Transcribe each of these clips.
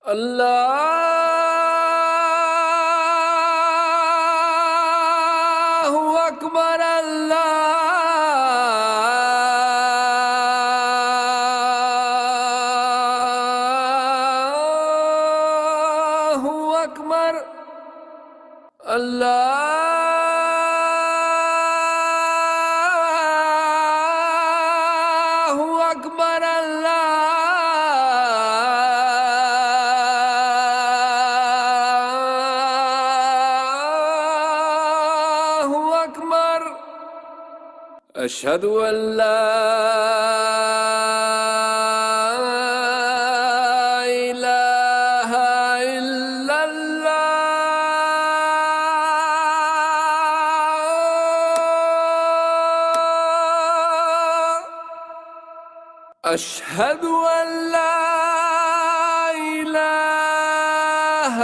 الله أكبر. الله أكبر. الله أكبر. الله أكبر. أشهد أن لا إله إلا الله. أشهد أن لا إله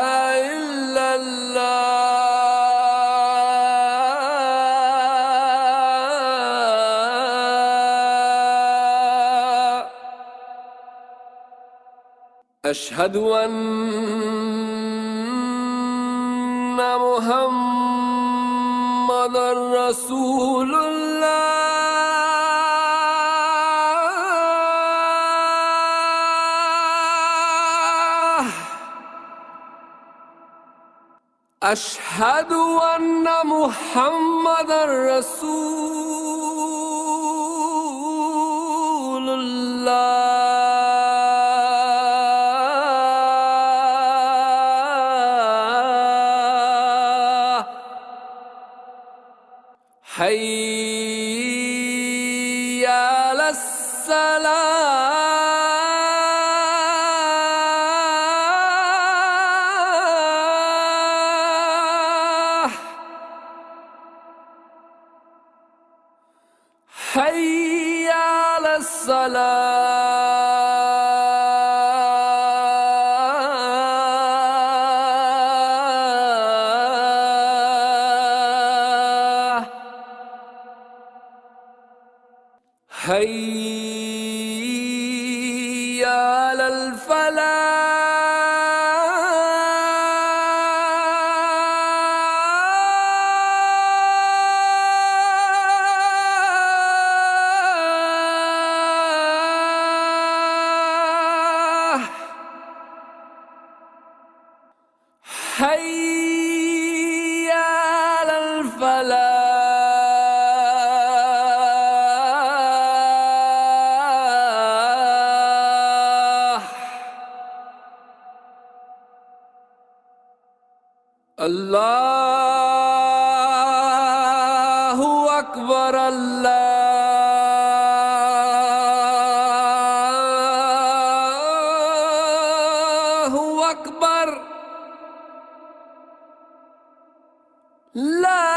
إلا الله. أشهد أن محمدًا رسول الله. أشهد أن محمدًا رسول الله. حي على الصلاة. حي على الصلاة. حي على الفلاح. حي على الفلاح. الله أكبر. الله أكبر. لا